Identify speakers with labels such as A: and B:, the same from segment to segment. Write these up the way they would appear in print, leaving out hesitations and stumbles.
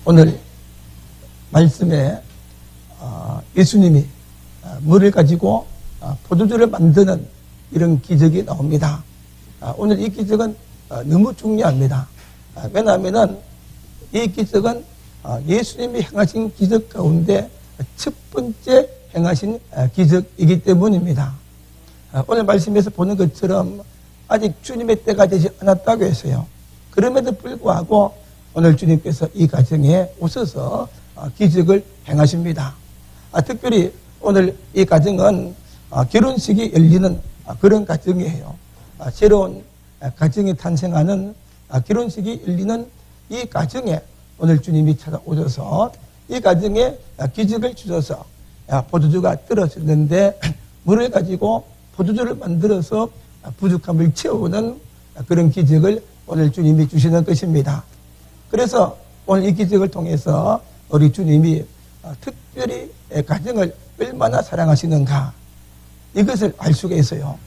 A: 오늘 말씀에 예수님이 물을 가지고 포도주를 만드는 이런 기적이 나옵니다. 오늘 이 기적은 너무 중요합니다. 왜냐하면 이 기적은 예수님이 행하신 기적 가운데 첫 번째 행하신 기적이기 때문입니다. 오늘 말씀에서 보는 것처럼 아직 주님의 때가 되지 않았다고 했어요. 그럼에도 불구하고 오늘 주님께서 이 가정에 오셔서 기적을 행하십니다. 특별히 오늘 이 가정은 결혼식이 열리는 그런 가정이에요. 새로운 가정이 탄생하는 결혼식이 열리는 이 가정에 오늘 주님이 찾아오셔서 이 가정에 기적을 주셔서 포도주가 떨어졌는데 물을 가지고 포도주를 만들어서 부족함을 채우는 그런 기적을 오늘 주님이 주시는 것입니다. 그래서 오늘 이 기적을 통해서 우리 주님이 특별히 가정을 얼마나 사랑하시는가 이것을 알 수가 있어요.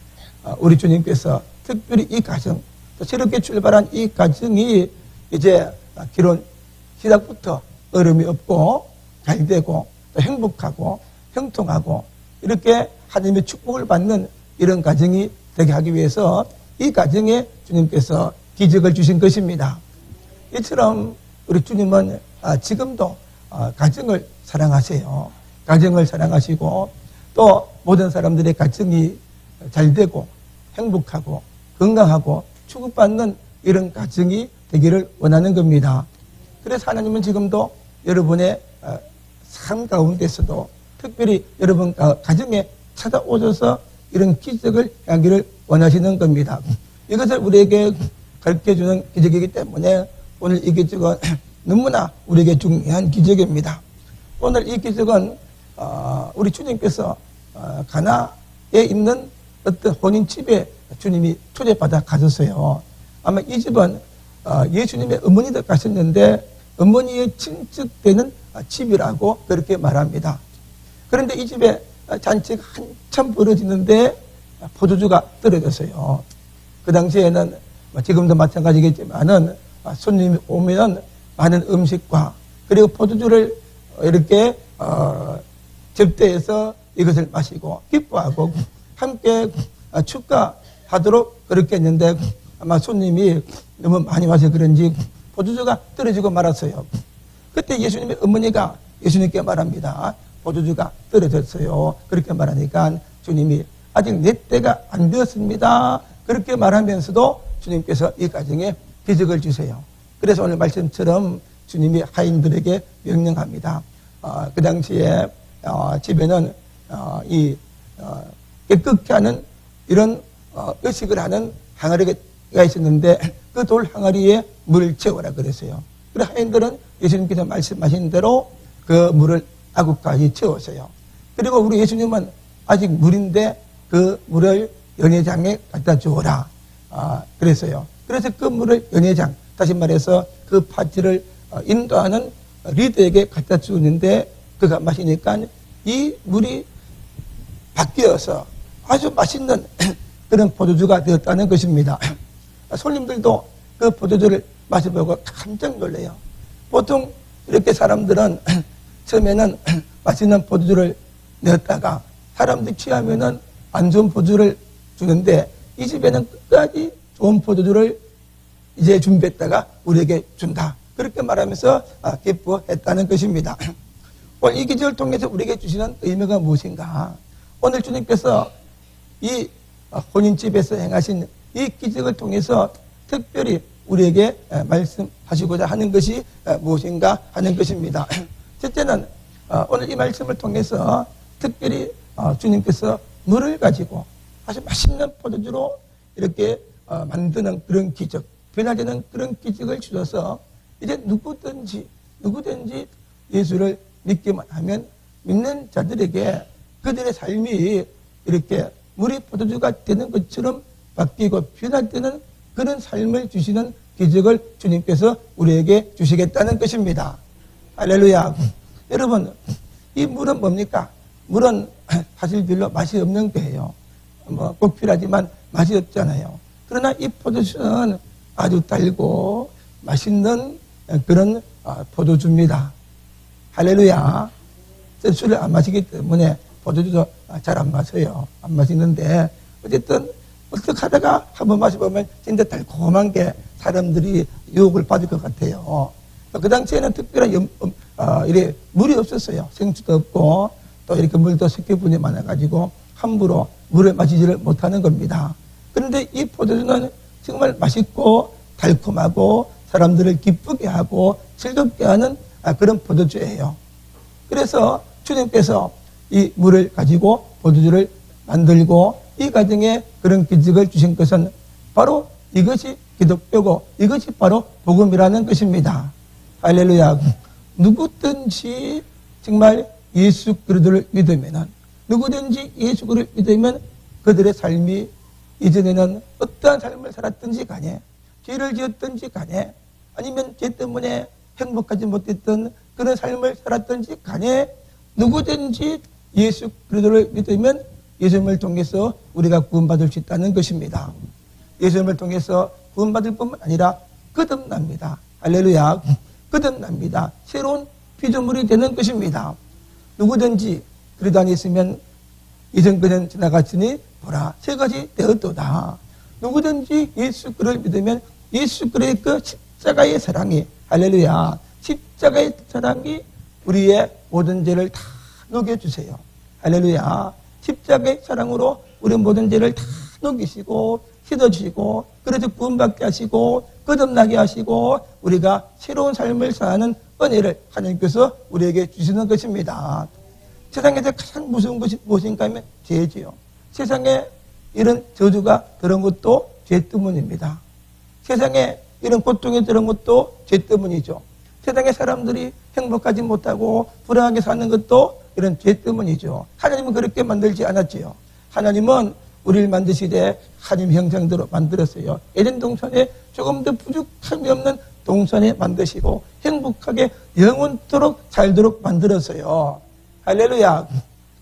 A: 우리 주님께서 특별히 이 가정, 또 새롭게 출발한 이 가정이 이제 결혼 시작부터 어려움이 없고 잘되고 또 행복하고 형통하고 이렇게 하나님의 축복을 받는 이런 가정이 되게 하기 위해서 이 가정에 주님께서 기적을 주신 것입니다. 이처럼 우리 주님은 지금도 가정을 사랑하세요. 가정을 사랑하시고 또 모든 사람들의 가정이 잘되고 행복하고 건강하고 축복받는 이런 가정이 되기를 원하는 겁니다. 그래서 하나님은 지금도 여러분의 삶 가운데서도 특별히 여러분 가정에 찾아오셔서 이런 기적을 하기를 원하시는 겁니다. 이것을 우리에게 가르쳐주는 기적이기 때문에 오늘 이 기적은 너무나 우리에게 중요한 기적입니다. 오늘 이 기적은 우리 주님께서 가나에 있는 어떤 혼인집에 주님이 초대받아 가셨어요. 아마 이 집은 예수님의 어머니도 가셨는데 어머니의 친척되는 집이라고 그렇게 말합니다. 그런데 이 집에 잔치가 한참 벌어지는데 포도주가 떨어졌어요. 그 당시에는 지금도 마찬가지겠지만은 손님이 오면 많은 음식과 그리고 포도주를 이렇게 접대해서 이것을 마시고 기뻐하고 함께 축가하도록 그렇게 했는데 아마 손님이 너무 많이 와서 그런지 포도주가 떨어지고 말았어요. 그때 예수님의 어머니가 예수님께 말합니다. 포도주가 떨어졌어요. 그렇게 말하니까 주님이 아직 내 때가 안 되었습니다. 그렇게 말하면서도 주님께서 이 가정에 기적을 주세요. 그래서 오늘 말씀처럼 주님이 하인들에게 명령합니다. 그 당시에 집에는 깨끗게 하는 이런 의식을 하는 항아리가 있었는데 그 돌 항아리에 물을 채워라 그랬어요. 그래서 하인들은 예수님께서 말씀하신 대로 그 물을 아구까지 채웠어요. 그리고 우리 예수님은 아직 물인데 그 물을 연회장에 갖다 주어라 그랬어요. 그래서 그 물을 연회장, 다시 말해서 그 파티를 인도하는 리더에게 갖다 주었는데 그가 마시니까 이 물이 바뀌어서 아주 맛있는 그런 포도주가 되었다는 것입니다. 손님들도 그 포도주를 마셔보고 깜짝 놀래요. 보통 이렇게 사람들은 처음에는 맛있는 포도주를 내었다가 사람들이 취하면은 안 좋은 포도주를 주는데 이 집에는 끝까지 좋은 포도주를 이제 준비했다가 우리에게 준다. 그렇게 말하면서 기뻐했다는 것입니다. 오늘 이 기적을 통해서 우리에게 주시는 의미가 무엇인가? 오늘 주님께서 이 혼인집에서 행하신 이 기적을 통해서 특별히 우리에게 말씀하시고자 하는 것이 무엇인가 하는 것입니다. 첫째는 오늘 이 말씀을 통해서 특별히 주님께서 물을 가지고 아주 맛있는 포도주로 이렇게 만드는 그런 기적, 변화되는 그런 기적을 주셔서 이제 누구든지 예수를 믿기만 하면 믿는 자들에게 그들의 삶이 이렇게 물이 포도주가 되는 것처럼 바뀌고 변화되는 그런 삶을 주시는 기적을 주님께서 우리에게 주시겠다는 것입니다. 할렐루야. 여러분, 이 물은 뭡니까? 물은 사실 별로 맛이 없는 거예요. 꼭 필요하지만 맛이 없잖아요. 그러나 이 포도주는 아주 달고 맛있는 그런 포도주입니다. 할렐루야. 술을 안 마시기 때문에 포도주도 잘 안 마셔요. 안 마시는데 어쨌든 어떻게 하다가 한번 마셔보면 진짜 달콤한 게 사람들이 유혹을 받을 것 같아요. 그 당시에는 특별한 이래 물이 없었어요. 생수도 없고 또 이렇게 물도 석회분이 많아가지고 함부로 물을 마시지를 못하는 겁니다. 그런데 이 포도주는 정말 맛있고 달콤하고 사람들을 기쁘게 하고 즐겁게 하는 그런 포도주예요. 그래서 주님께서 이 물을 가지고 포도주를 만들고 이 과정에 그런 기적을 주신 것은 바로 이것이 기독교고 이것이 바로 복음이라는 것입니다. 할렐루야. 누구든지 정말 예수 그리스도를 믿으면은 누구든지 예수 그리스도를 믿으면 그들의 삶이 이전에는 어떠한 삶을 살았든지 간에 죄를 지었든지 간에 아니면 죄 때문에 행복하지 못했던 그런 삶을 살았든지 간에 누구든지 예수 그리스도를 믿으면 예수님을 통해서 우리가 구원받을 수 있다는 것입니다. 예수님을 통해서 구원받을 뿐만 아니라 거듭납니다. 할렐루야. 거듭납니다. 새로운 피조물이 되는 것입니다. 누구든지 그리스도 안에 있으면 이전 그는 지나갔으니 보라 새 가지 되었도다. 누구든지 예수 그리스도를 믿으면 예수 그리스도의 그 십자가의 사랑이 할렐루야. 십자가의 사랑이 우리의 모든 죄를 다 녹여주세요. 할렐루야. 십자가의 사랑으로 우리 모든 죄를 다 녹이시고 씻어주시고 그래서 구원받게 하시고 거듭나게 하시고 우리가 새로운 삶을 사는 은혜를 하나님께서 우리에게 주시는 것입니다. 세상에서 가장 무서운 것이 무엇인가 하면 죄지요. 세상에 이런 저주가 들은 것도 죄 때문입니다. 세상에 이런 고통이 들은 것도 죄 때문이죠. 세상에 사람들이 행복하지 못하고 불행하게 사는 것도 이런 죄 때문이죠. 하나님은 그렇게 만들지 않았지요. 하나님은 우리를 만드시되 하나님 형상대로 만들었어요. 에덴 동산에 조금 더 부족함이 없는 동산에 만드시고 행복하게 영원토록 살도록 만들었어요. 할렐루야.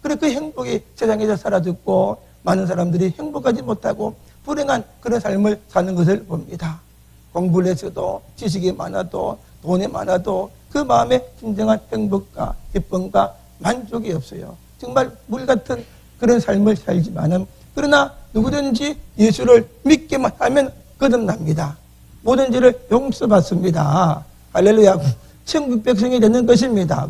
A: 그래 그 행복이 세상에서 사라졌고 많은 사람들이 행복하지 못하고 불행한 그런 삶을 사는 것을 봅니다. 공부를 해서도 지식이 많아도 돈이 많아도 그 마음에 진정한 행복과 기쁨과 만족이 없어요. 정말 물 같은 그런 삶을 살지만은 그러나 누구든지 예수를 믿기만 하면 거듭납니다. 모든 죄를 용서받습니다. 할렐루야. 천국 백성이 되는 것입니다.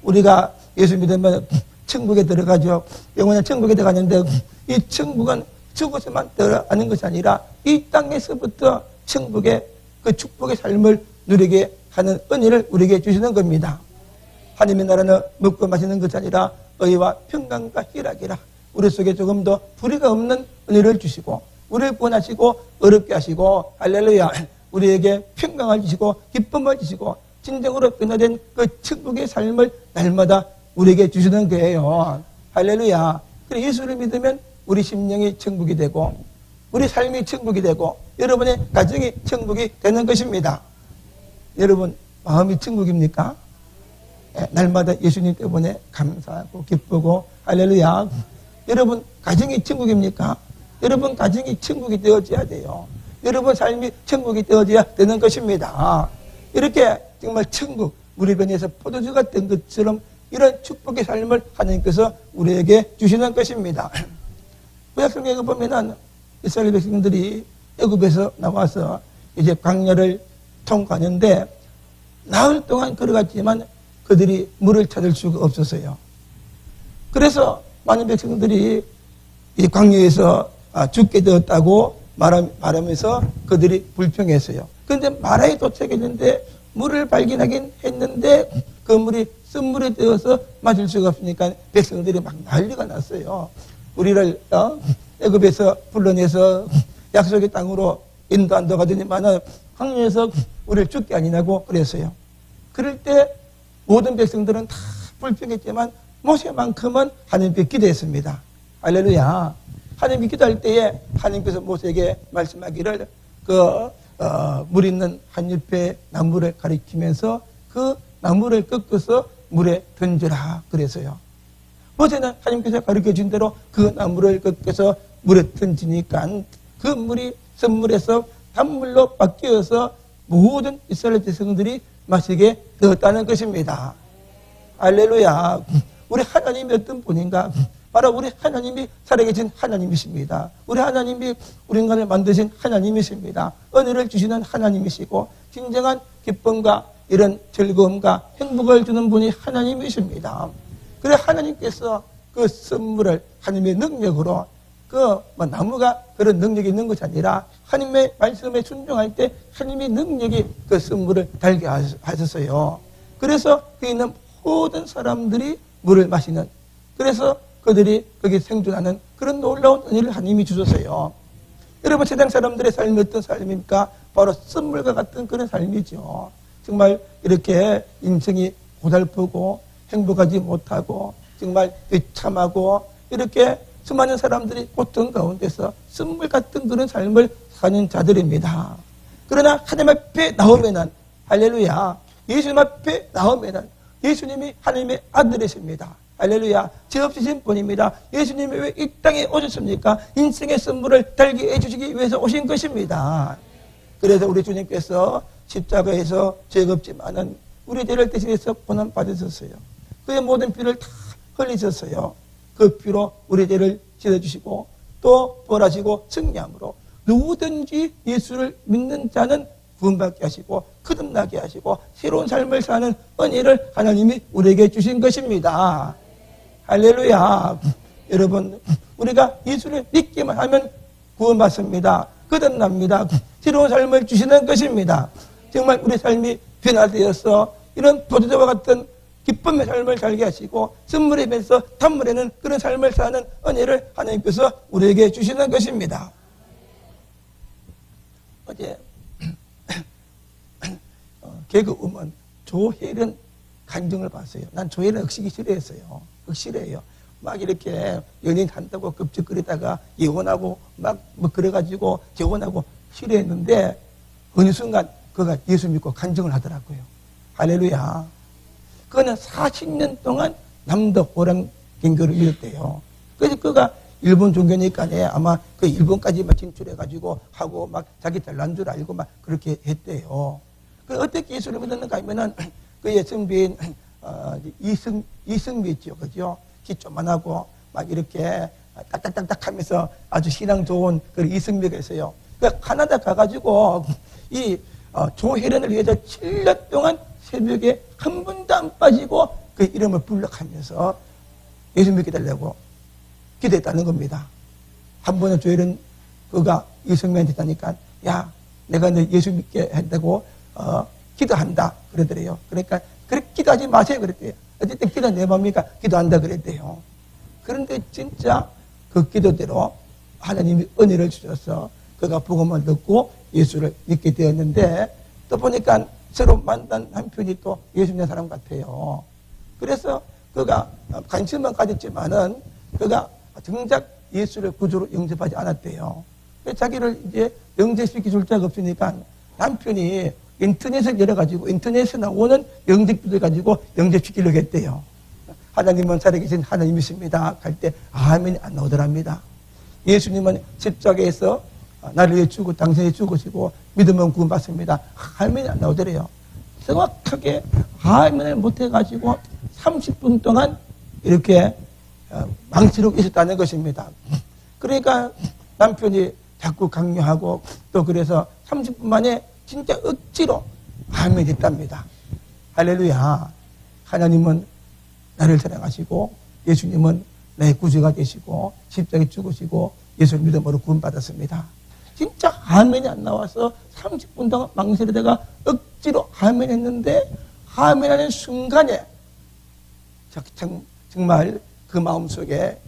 A: 우리가 예수 믿으면 천국에 들어가죠. 영원한 천국에 들어가는데 이 천국은 저곳에만 들어가는 것이 아니라 이 땅에서부터 천국의 그 축복의 삶을 누리게 하는 은혜를 우리에게 주시는 겁니다. 하나님의 나라는 먹고 마시는 것이 아니라 의와 평강과 희락이라. 우리 속에 조금 더 불의가 없는 은혜를 주시고 우리를 구원하시고 어렵게 하시고 할렐루야. 우리에게 평강을 주시고 기쁨을 주시고 진정으로 변화된 그 천국의 삶을 날마다 우리에게 주시는 거예요. 할렐루야. 그래 예수를 믿으면 우리 심령이 천국이 되고 우리 삶이 천국이 되고 여러분의 가정이 천국이 되는 것입니다. 여러분 마음이 천국입니까? 날마다 예수님 때문에 감사하고 기쁘고 할렐루야. 여러분 가정이 천국입니까? 여러분 가정이 천국이 되어져야 돼요. 여러분 삶이 천국이 되어져야 되는 것입니다. 이렇게 정말 천국 우리 변에서 포도주가 된 것처럼 이런 축복의 삶을 하나님께서 우리에게 주시는 것입니다. 구약성경에 보면은 이스라엘 백성들이 애굽에서 나와서 이제 광야를 통과하는데 나흘 동안 걸어갔지만 그들이 물을 찾을 수가 없었어요. 그래서 많은 백성들이 이 광야에서 죽게 되었다고 말하면서 그들이 불평했어요. 그런데 마라에 도착했는데 물을 발견하긴 했는데 그 물이 쓴물이 되어서 마실 수가 없으니까 백성들이 막 난리가 났어요. 우리를 애굽에서 불러내서 약속의 땅으로 인도한다 가더니만은 광야에서 우리를 죽게 아니냐고 그랬어요. 그럴 때 모든 백성들은 다 불평했지만 모세만큼은 하나님께 기도했습니다. 할렐루야. 하나님께 기도할 때에 하나님께서 모세에게 말씀하기를 물 있는 한 옆에 나무를 가리키면서 그 나무를 꺾어서 물에 던져라 그래서요. 모세는 하나님께서 가르쳐준 대로 그 나무를 꺾어서 물에 던지니까 그 물이 선물에서 단물로 바뀌어서 모든 이스라엘 백성들이 마시게 되었다는 것입니다. 할렐루야. 우리 하나님이 어떤 분인가? 바로 우리 하나님이 살아계신 하나님이십니다. 우리 하나님이 우리 인간을 만드신 하나님이십니다. 은혜를 주시는 하나님이시고 진정한 기쁨과 이런 즐거움과 행복을 주는 분이 하나님이십니다. 그래 하나님께서 그 선물을 하나님의 능력으로 나무가 그런 능력이 있는 것이 아니라 하나님의 말씀에 순종할 때 하나님의 능력이 그 선물을 달게 하셨어요. 그래서 그 있는 모든 사람들이 물을 마시는, 그래서 그들이 거기 생존하는 그런 놀라운 은혜를 하나님이 주셨어요. 여러분, 세상 사람들의 삶이 어떤 삶입니까? 바로 선물과 같은 그런 삶이죠. 정말 이렇게 인생이 고달프고 행복하지 못하고 정말 비참하고 이렇게 수많은 사람들이 고통 가운데서 선물 같은 그런 삶을 사는 자들입니다. 그러나 하나님 앞에 나오면은, 할렐루야, 예수님 앞에 나오면은 예수님이 하나님의 아들이십니다. 할렐루야, 죄 없으신 분입니다. 예수님이 왜 이 땅에 오셨습니까? 인생의 선물을 달게 해주시기 위해서 오신 것입니다. 그래서 우리 주님께서 십자가에서 죄가 없지만은 우리 죄를 대신해서 고난 받으셨어요. 그의 모든 피를 다 흘리셨어요. 그 피로 우리 죄를 씻어주시고 또 벌하시고 승리함으로 누구든지 예수를 믿는 자는 구원받게 하시고 거듭나게 하시고 새로운 삶을 사는 은혜를 하나님이 우리에게 주신 것입니다. 할렐루야. 여러분, 우리가 예수를 믿기만 하면 구원받습니다. 거듭납니다. 새로운 삶을 주시는 것입니다. 정말 우리 삶이 변화되어서 이런 도저자와 같은 기쁨의 삶을 살게 하시고 선물에 비해서 단물에는 그런 삶을 사는 은혜를 하나님께서 우리에게 주시는 것입니다. 어제 개그우먼 조혜련 간증을 봤어요. 난 조혜련 억시기 싫어했어요. 싫어해요. 막 이렇게 연예인 한다고 급적거리다가 이혼하고 막 그래가지고 재혼하고 싫어했는데 어느 순간 그가 예수 믿고 간증을 하더라고요. 할렐루야. 그거는 40년 동안 남덕 호랑 경교를 믿었대요. 그래서 그가 일본 종교니까 아마 그 일본까지만 진출해가지고 하고 막 자기 잘난 줄 알고 막 그렇게 했대요. 그 어떻게 예수를 믿었는가 하면은 그의 선배인 이승미 있죠. 그죠? 키 조만하고 막 이렇게 딱딱딱딱 하면서 아주 신앙 좋은 그 이승미가 있어요. 그 카나다 가가지고 이 조혜련을 위해서 7년 동안 새벽에 한 번도 안 빠지고 그 이름을 불러가면서 예수 믿게 되려고 기도했다는 겁니다. 한 번은 조혜련 그가 이승미한테 했다니까, 야, 내가 너 예수 믿게 한다고 기도한다 그러더래요. 그러니까 그렇게 기도하지 마세요 그랬대요. 어쨌든 기도 내 맘이니까 기도한다 그랬대요. 그런데 진짜 그 기도대로 하나님이 은혜를 주셔서 그가 복음을 듣고 예수를 믿게 되었는데, 또 보니까 새로 만난 남편이 또 예수 믿는 사람 같아요. 그래서 그가 관심만 가졌지만은 그가 정작 예수를 구주로 영접하지 않았대요. 자기를 이제 영접시켜 줄 자가 없으니까 남편이 인터넷을 열어가지고 인터넷에 나오는 영접기를 가지고 영접시키려고 했대요. 하나님은 살아계신 하나님이십니다. 갈 때 아멘이 안 나오더랍니다. 예수님은 십자가에서 나를 위해 죽고 당신이 죽으시고 믿으면 구원받습니다. 아멘이 안 나오더래요. 정확하게 아멘을 못해가지고 30분 동안 이렇게 망치로 있었다는 것입니다. 그러니까 남편이 자꾸 강요하고 또 그래서 30분 만에 진짜 억지로 아멘이 됐답니다. 할렐루야. 하나님은 나를 사랑하시고 예수님은 나의 구주가 되시고 십자가에 죽으시고 예수를 믿음으로 구원받았습니다. 진짜 아멘이 안 나와서 30분 동안 망설이다가 억지로 아멘 했는데 아멘하는 순간에 정말 그 마음속에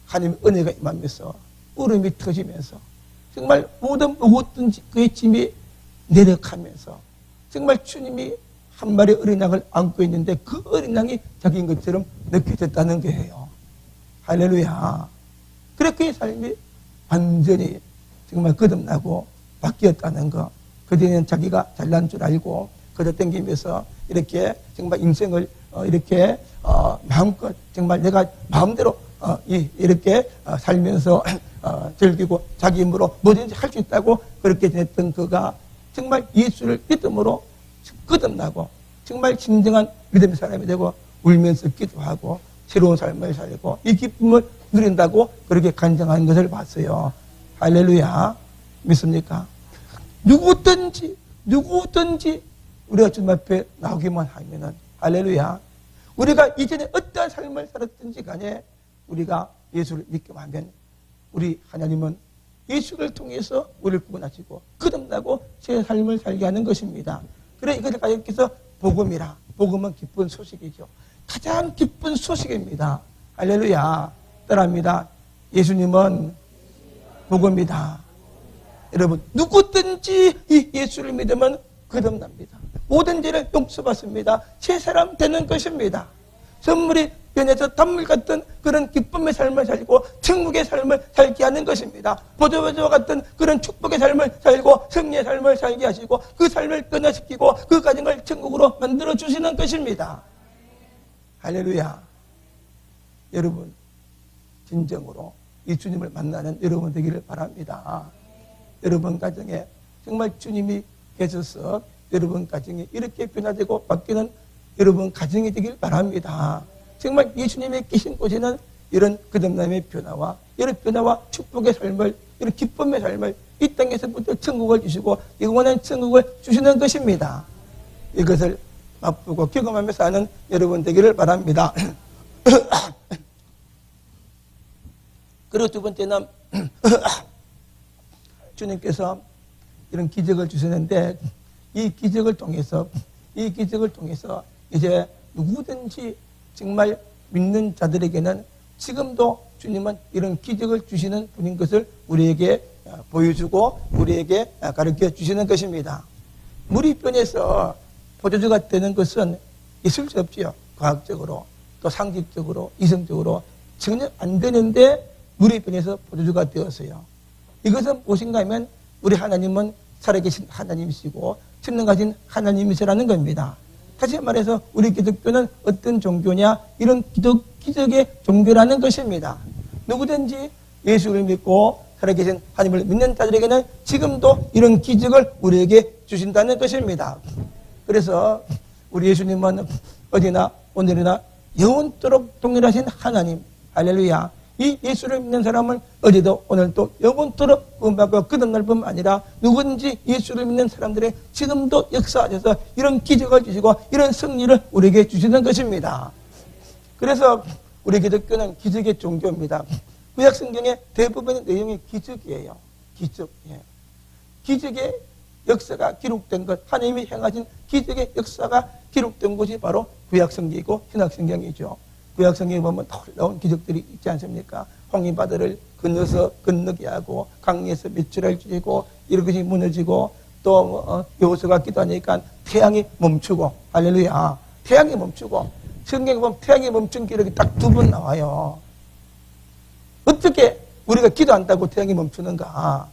A: 하나님의 은혜가 임하면서 울음이 터지면서 정말 모든 무엇든 그의 짐이 내려가면서 정말 주님이 한 마리 어린 양을 안고 있는데 그 어린 양이 자기인 것처럼 느껴졌다는 거예요. 할렐루야. 그렇게 삶이 완전히 정말 거듭나고 바뀌었다는 거. 그전에는 자기가 잘난 줄 알고 그저 땡기면서 이렇게 정말 인생을 이렇게 마음껏 정말 내가 마음대로 이렇게 살면서 즐기고 자기 힘으로 뭐든지 할 수 있다고 그렇게 됐던 그가 정말 예수를 믿음으로 거듭나고 정말 진정한 믿음의 사람이 되고 울면서 기도하고 새로운 삶을 살고 이 기쁨을 누린다고 그렇게 간증하는 것을 봤어요. 할렐루야. 믿습니까? 누구든지 우리가 주님 앞에 나오기만 하면은 할렐루야. 우리가 이전에 어떠한 삶을 살았든지 간에 우리가 예수를 믿기만 하면 우리 하나님은 예수를 통해서 우리를 구원하시고 거듭나고 새 삶을 살게 하는 것입니다. 그래 이것을 가지고서 복음이라. 복음은 기쁜 소식이죠. 가장 기쁜 소식입니다. 할렐루야. 따라합니다. 예수님은 복음이다. 여러분 누구든지 이 예수를 믿으면 거듭납니다. 모든 죄를 용서받습니다. 새 사람 되는 것입니다. 선물이 변해서 단물 같은 그런 기쁨의 삶을 살고 천국의 삶을 살게 하는 것입니다. 보조와 같은 그런 축복의 삶을 살고 승리의 삶을 살게 하시고 그 삶을 변화시키고 그 가정을 천국으로 만들어 주시는 것입니다. 할렐루야. 여러분 진정으로 이 주님을 만나는 여러분 되기를 바랍니다. 여러분 가정에 정말 주님이 계셔서 여러분 가정이 이렇게 변화되고 바뀌는 여러분 가정이 되길 바랍니다. 정말 예수님의 계신 곳에는 이런 거듭남의 변화와 이런 변화와 축복의 삶을 이런 기쁨의 삶을 이 땅에서부터 천국을 주시고 영원한 천국을 주시는 것입니다. 이것을 맛보고 경험하며 사는 여러분 되기를 바랍니다. 그리고 두 번째는 주님께서 이런 기적을 주시는데 이 기적을 통해서 이제 누구든지 정말 믿는 자들에게는 지금도 주님은 이런 기적을 주시는 분인 것을 우리에게 보여주고 우리에게 가르쳐 주시는 것입니다. 물이 변해서 포도주가 되는 것은 있을 수 없지요. 과학적으로 또 상식적으로 이성적으로 전혀 안 되는데 물이 변해서 포도주가 되었어요. 이것은 무엇인가 하면 우리 하나님은 살아계신 하나님이시고 천능 가진 하나님이시라는 겁니다. 다시 말해서 우리 기독교는 어떤 종교냐? 이런 기적의 종교라는 것입니다. 누구든지 예수를 믿고 살아계신 하나님을 믿는 자들에게는 지금도 이런 기적을 우리에게 주신다는 것입니다. 그래서 우리 예수님은 어디나 오늘이나 영원토록 동일하신 하나님. 할렐루야. 이 예수를 믿는 사람은 어제도 오늘도 영원토록 구원받고 거듭날 뿐만 아니라 누구든지 예수를 믿는 사람들의 지금도 역사하셔서 이런 기적을 주시고 이런 승리를 우리에게 주시는 것입니다. 그래서 우리 기독교는 기적의 종교입니다. 구약 성경의 대부분의 내용이 기적이에요. 기적. 기적의 역사가 기록된 것, 하나님이 행하신 기적의 역사가 기록된 곳이 바로 구약 성경이고 신약 성경이죠. 구약 성경에 보면 놀라운 기적들이 있지 않습니까? 홍해바다를 건너서 건너게 하고 강에서 밑줄을 쥐고 이런 것이 무너지고 또 여호수아가 기도하니까 태양이 멈추고 할렐루야. 태양이 멈추고 성경에 보면 태양이 멈춘 기록이 딱 2번 나와요. 어떻게 우리가 기도한다고 태양이 멈추는가?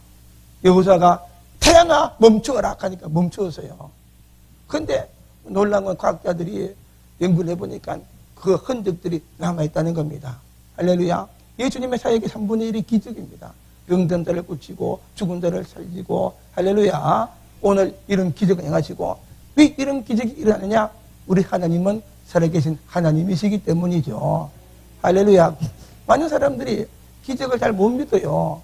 A: 여호수아가 태양아 멈추어라 하니까 멈추었어요. 그런데 놀라운 건 과학자들이 연구를 해보니까 그 흔적들이 남아있다는 겁니다. 할렐루야. 예수님의 사역의 3분의 1이 기적입니다. 병든 자를 고치고 죽은 자를 살리고 할렐루야. 오늘 이런 기적을 행하시고 왜 이런 기적이 일어나느냐? 우리 하나님은 살아계신 하나님이시기 때문이죠. 할렐루야. 많은 사람들이 기적을 잘 못 믿어요.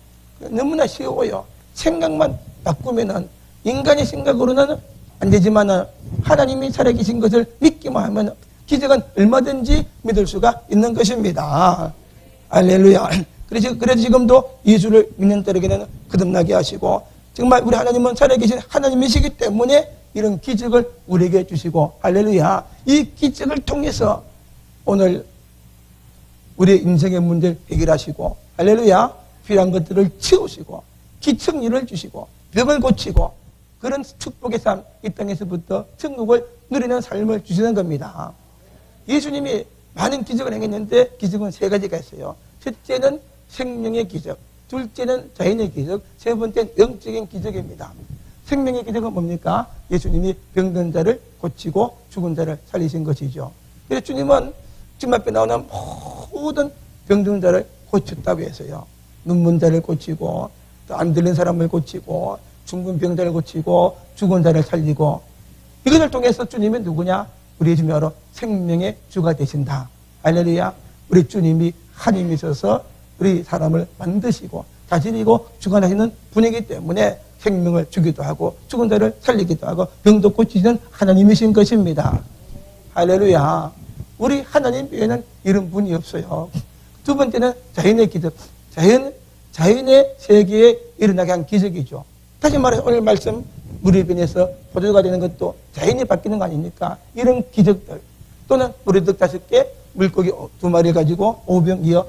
A: 너무나 쉬워요. 생각만 바꾸면은 인간의 생각으로는 안 되지만 하나님이 살아계신 것을 믿기만 하면 기적은 얼마든지 믿을 수가 있는 것입니다. 할렐루야. 그래서 지금도 예수를 믿는 자에게는 거듭나게 하시고 정말 우리 하나님은 살아계신 하나님이시기 때문에 이런 기적을 우리에게 주시고 할렐루야. 이 기적을 통해서 오늘 우리의 인생의 문제를 해결하시고 할렐루야. 필요한 것들을 채우시고 기청일을 주시고 병을 고치고 그런 축복의 삶, 이 땅에서부터 천국을 누리는 삶을 주시는 겁니다. 예수님이 많은 기적을 행했는데 기적은 3가지가 있어요. 첫째는 생명의 기적, 둘째는 자연의 기적, 세 번째는 영적인 기적입니다. 생명의 기적은 뭡니까? 예수님이 병든 자를 고치고 죽은 자를 살리신 것이죠. 그래서 주님은 주님 앞에 나오는 모든 병든 자를 고쳤다고 해서요. 눈먼 자를 고치고 또 안 들린 사람을 고치고 중풍 병자를 고치고 죽은 자를 살리고 이것을 통해서 주님은 누구냐? 우리 주님으로 생명의 주가 되신다. 할렐루야. 우리 주님이 하나님이셔서 우리 사람을 만드시고 다스리고 주관하시는 분이기 때문에 생명을 주기도 하고 죽은 자를 살리기도 하고 병도 고치시는 하나님이신 것입니다. 할렐루야. 우리 하나님 외에는 이런 분이 없어요. 두 번째는 자연의 기적. 자연의 세계에 일어나게 한 기적이죠. 다시 말해 오늘 말씀 물에 변해서 포도주가 되는 것도 자연이 바뀌는 거 아닙니까? 이런 기적들 또는 물에득 5개 물고기 2마리 가지고 5병 이어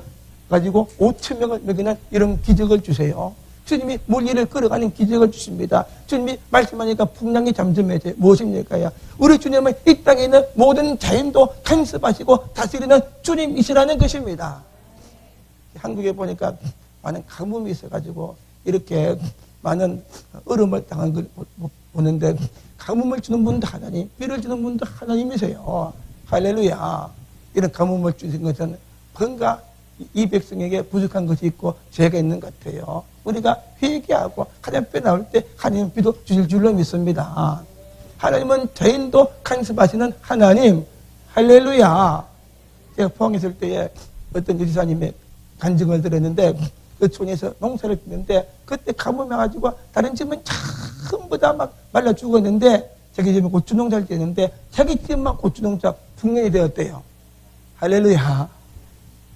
A: 가지고 5,000명을 먹이는 이런 기적을 주세요. 주님이 물 위를 걸어가는 기적을 주십니다. 주님이 말씀하니까 풍랑이 잠잠해져요. 무엇입니까? 우리 주님은 이 땅에 있는 모든 자연도 간섭하시고 다스리는 주님이시라는 것입니다. 한국에 보니까 많은 가뭄이 있어가지고 이렇게 많은 얼음을 당한 걸 보는데 가뭄을 주는 분도 하나님, 비를 주는 분도 하나님이세요. 할렐루야. 이런 가뭄을 주신 것은 뭔가 이 백성에게 부족한 것이 있고 죄가 있는 것 같아요. 우리가 회개하고 하나님 앞에 나올 때 하나님 비도 주실 줄로 믿습니다. 하나님은 자연도 간섭하시는 하나님. 할렐루야. 제가 포항에 있을 때에 어떤 유지사님의 간증을 들었는데 그 촌에서 농사를 짓는데 그때 가뭄이 와가지고 다른 집은 전부 다 막 말라 죽었는데 자기 집은 고추농사를 짓는데 자기 집만 고추농사 풍년이 되었대요. 할렐루야.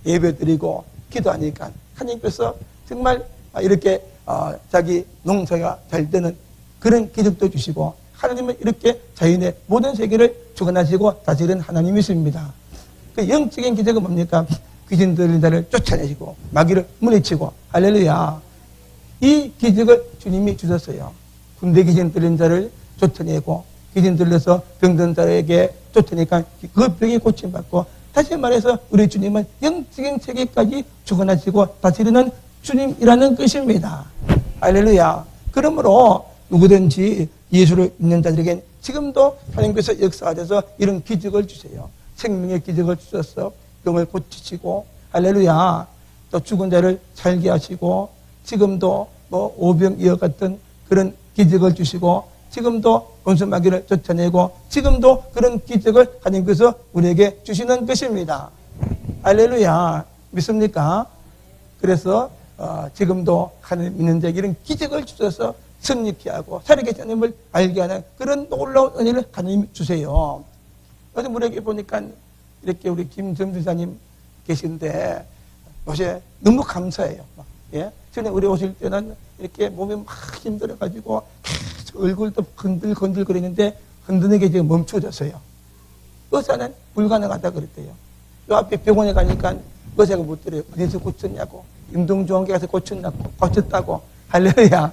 A: 예배드리고 기도하니까 하나님께서 정말 이렇게 자기 농사가 잘 되는 그런 기적도 주시고 하나님은 이렇게 자연의 모든 세계를 주관하시고 다스리는 하나님이십니다. 그 영적인 기적은 뭡니까? 귀신 들린 자를 쫓아내시고 마귀를 물리치고 할렐루야. 이 기적을 주님이 주셨어요. 군대 귀신 들린 자를 쫓아내고 귀신 들려서 병든 자에게 쫓아내니까 그 병이 고침받고 다시 말해서 우리 주님은 영적인 세계까지 주관하시고 다스리는 주님이라는 것입니다. 할렐루야. 그러므로 누구든지 예수를 믿는 자들에겐 지금도 하나님께서 역사하셔서 이런 기적을 주세요. 생명의 기적을 주셔서 병을 고치시고 할렐루야. 또 죽은 자를 살게 하시고 지금도 뭐 오병이어 같은 그런 기적을 주시고 지금도 원수마귀를 쫓아내고 지금도 그런 기적을 하나님께서 우리에게 주시는 것입니다. 할렐루야. 믿습니까? 그래서 지금도 하나님 믿는 자에게 이런 기적을 주셔서 승리케 하고 살아계신 하나님을 알게 하는 그런 놀라운 은혜를 하나님 주세요. 어제 우리에게 보니까 이렇게 우리 김정주사님 계신데 요새 너무 감사해요. 예? 전에 우리 오실 때는 이렇게 몸이 막 힘들어가지고 계속 얼굴도 건들건들 거리는데 흔드는 게 지금 멈춰졌어요. 의사는 불가능하다 그랬대요. 요 앞에 병원에 가니까 의사가 못 들어요. 어디서 고쳤냐고. 임동주원계 가서 고쳤다고. 할렐루야.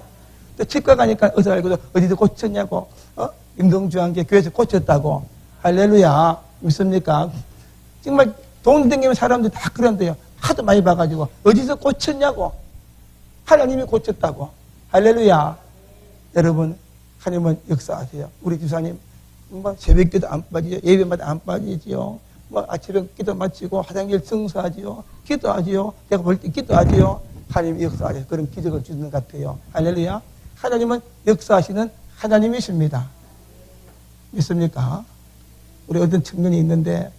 A: 또 치과 가니까 의사 알고도 어디서 고쳤냐고. 임동주원계 교회에서 고쳤다고. 할렐루야. 믿습니까? 정말 돈 댕기면 사람들이 다 그런데요. 하도 많이 봐가지고 어디서 고쳤냐고. 하나님이 고쳤다고. 할렐루야. 여러분, 하나님은 역사하세요. 우리 주사님, 뭐 새벽기도 안 빠지죠. 예배마다 안 빠지지요. 뭐 아침에 기도 마치고 화장실 청소하지요. 기도하지요. 내가 볼 때 기도하지요. 하나님이 역사하세요. 그런 기적을 주는 것 같아요. 할렐루야. 하나님은 역사하시는 하나님이십니다. 믿습니까? 우리 어떤 청년이 있는데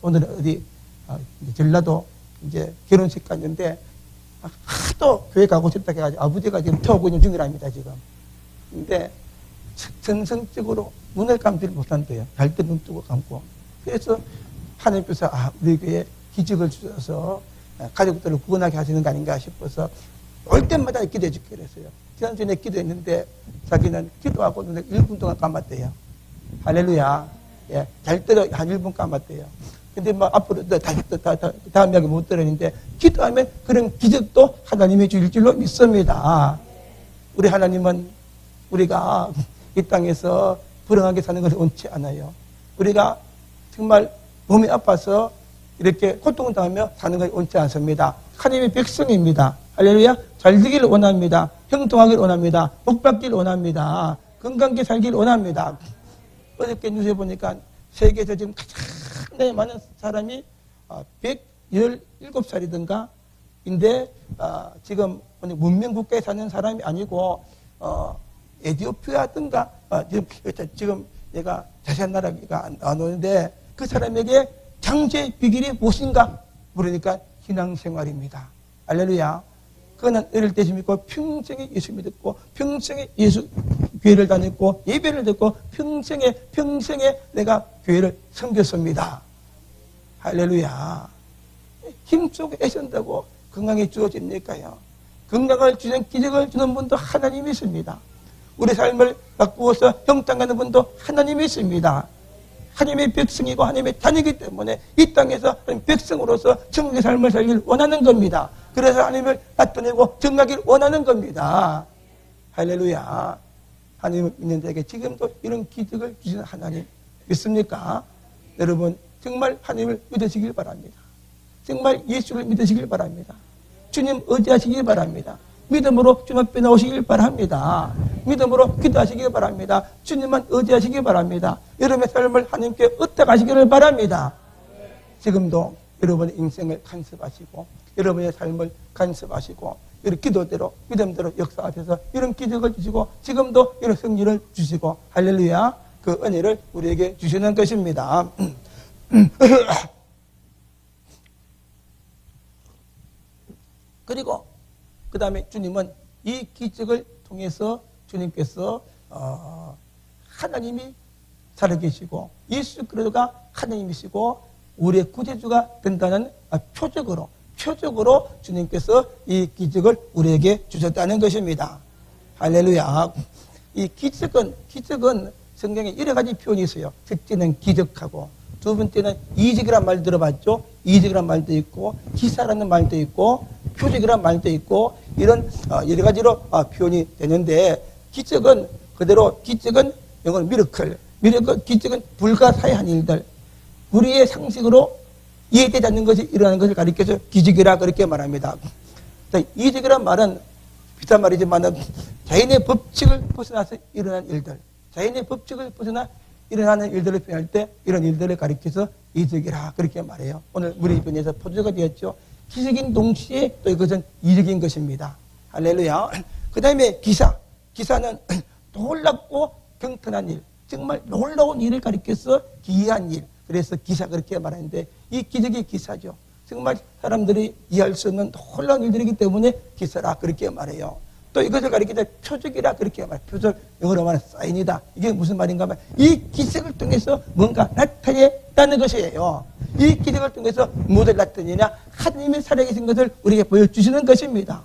A: 오늘은 어디 전라도 이제 결혼식 갔는데 하도 교회 가고 싶다 해가지고 아버지가 지금 태우고 있는 중이랍니다, 지금. 근데 전성적으로 눈을 감지를 못한대요. 잘 때 눈 뜨고 감고. 그래서 하나님께서 우리 교회에 기적을 주셔서 가족들을 구원하게 하시는 거 아닌가 싶어서 올 때마다 기도해 줄게 그랬어요. 지난주에 기도했는데 자기는 기도하고 눈을 1분 동안 감았대요. 할렐루야. 예, 잘 때도 한 1분 감았대요. 근데 뭐 앞으로 다음 이야기 못 들었는데 기도하면 그런 기적도 하나님이 주실 줄로 믿습니다. 우리 하나님은 우리가 이 땅에서 불행하게 사는 것을 원치 않아요. 우리가 정말 몸이 아파서 이렇게 고통을 당하며 사는 것을 원치 않습니다. 하나님의 백성입니다. 할렐루야. 잘 되기를 원합니다. 형통하기를 원합니다. 복받기를 원합니다. 건강하게 살기를 원합니다. 어저께 뉴스에 보니까 세계에서 지금 가장 많은 사람이 117살이든가 인데 지금 문명국가에 사는 사람이 아니고 에티오피아든가 지금 얘가 자세한 나라가 나오는데 그 사람에게 장수의 비결이 무엇인가 물으니까 신앙생활입니다. 할렐루야. 그는 어릴 때 믿고 평생에 예수 믿었고 평생에 예수 교회를 다녔고 예배를 듣고 평생에 내가 교회를 섬겼습니다. 할렐루야. 힘쓰고 애쓴다고 건강이 주어집니까요? 건강을 주는 기적을 주는 분도 하나님이 있습니다. 우리 삶을 바꾸어서 형통하는 분도 하나님이 있습니다. 하나님의 백성이고 하나님의 자녀이기 때문에 이 땅에서 백성으로서 정의 삶을 살길 원하는 겁니다. 그래서 하나님을 나타내고 정하길 원하는 겁니다. 할렐루야. 하나님을 믿는 자에게 지금도 이런 기적을 주시는 하나님 믿습니까? 여러분 정말 하나님을 믿으시길 바랍니다. 정말 예수를 믿으시길 바랍니다. 주님 의지하시길 바랍니다. 믿음으로 주님 앞에 나오시길 바랍니다. 믿음으로 기도하시길 바랍니다. 주님만 의지하시길 바랍니다. 여러분의 삶을 하나님께 흩어가시기를 바랍니다. 지금도 여러분의 인생을 간섭하시고 여러분의 삶을 간섭하시고 이런 기도대로 믿음대로 역사하셔서 이런 기적을 주시고 지금도 이런 승리를 주시고 할렐루야 그 은혜를 우리에게 주시는 것입니다. 그리고 그 다음에 주님은 이 기적을 통해서 주님께서 하나님이 살아계시고 예수 그리스도가 하나님이시고 우리의 구제주가 된다는 표적으로 주님께서 이 기적을 우리에게 주셨다는 것입니다. 할렐루야. 이 기적은 성경에 여러 가지 표현이 있어요. 첫째는 기적하고 두 번째는 이적이란 말 들어봤죠? 이적이란 말도 있고 기사라는 말도 있고 표적이란 말도 있고 이런 여러 가지로 표현이 되는데 기적은 영어로 미러클, 기적은 불가사의한 일들 우리의 상식으로 이해되지 않는 것이 일어나는 것을 가리켜서 기적이라 그렇게 말합니다. 이적이란 말은 비슷한 말이지만 자연의 법칙을 벗어나서 일어난 일들 자연의 법칙을 벗어나 일어나는 일들을 표현할 때 이런 일들을 가리켜서 이적이라 그렇게 말해요. 오늘 우리 변에서 포도가 되었죠. 기적인 동시에 또 이것은 이적인 것입니다. 할렐루야. 그 다음에 기사는 놀랍고 경건한 일 정말 놀라운 일을 가리켜서 기이한 일 그래서 기사 그렇게 말하는데 이 기적이 기사죠. 정말 사람들이 이해할 수 없는 놀라운 일들이기 때문에 기사라 그렇게 말해요. 또 이것을 가리키자 표적이라 그렇게 말해요. 표적 영어로 말하는 사인이다. 이게 무슨 말인가 하면 이 기적을 통해서 뭔가 나타냈다는 것이에요. 이 기적을 통해서 무엇을 나타내냐 하나님의 살아계신 것을 우리에게 보여주시는 것입니다.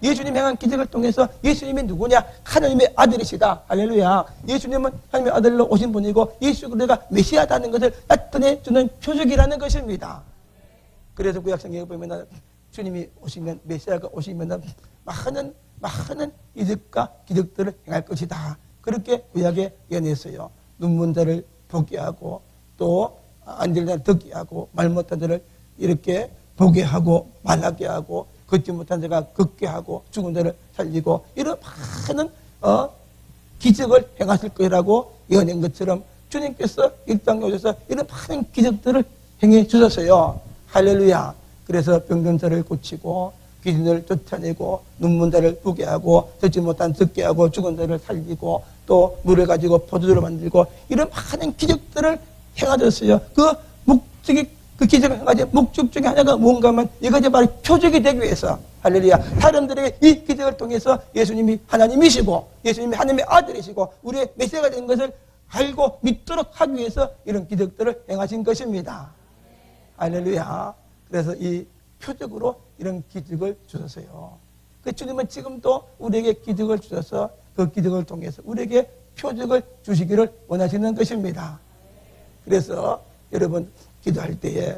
A: 예수님 행한 기적을 통해서 예수님이 누구냐 하나님의 아들이시다. 할렐루야. 예수님은 하나님의 아들로 오신 분이고 예수 그리스도가 메시아다는 것을 나타내주는 표적이라는 것입니다. 그래서 구약성경에 보면 주님이 오시면 메시아가 오시면 많은 이적과 기적들을 행할 것이다. 그렇게 구약에 예언했어요. 눈먼 자를 보게 하고 또 안 들린 자를 듣게 하고 말 못한 자를 이렇게 보게 하고 말하게 하고 걷지 못한 자가 걷게 하고 죽은 자를 살리고 이런 많은 기적을 행하실 거라고 예언한 것처럼 주님께서 이 땅에 오셔서 이런 많은 기적들을 행해 주셨어요. 할렐루야. 그래서 병든 자를 고치고 귀신을 쫓아내고 눈먼 자를 보게 하고 듣지 못한 듣게 하고 죽은 자를 살리고 또 물을 가지고 포도주를 만들고 이런 많은 기적들을 행하셨어요. 그 기적을 행하지 목적 중에 하나가 뭔가 하면 이것이 바로 표적이 되기 위해서 할렐루야. 사람들에게 이 기적을 통해서 예수님이 하나님이시고 예수님이 하나님의 아들이시고 우리의 메시아가 된 것을 알고 믿도록 하기 위해서 이런 기적들을 행하신 것입니다. 할렐루야. 그래서 이 표적으로 이런 기적을 주셨어요. 그 주님은 지금도 우리에게 기적을 주셔서 그 기적을 통해서 우리에게 표적을 주시기를 원하시는 것입니다. 그래서 여러분 기도할 때에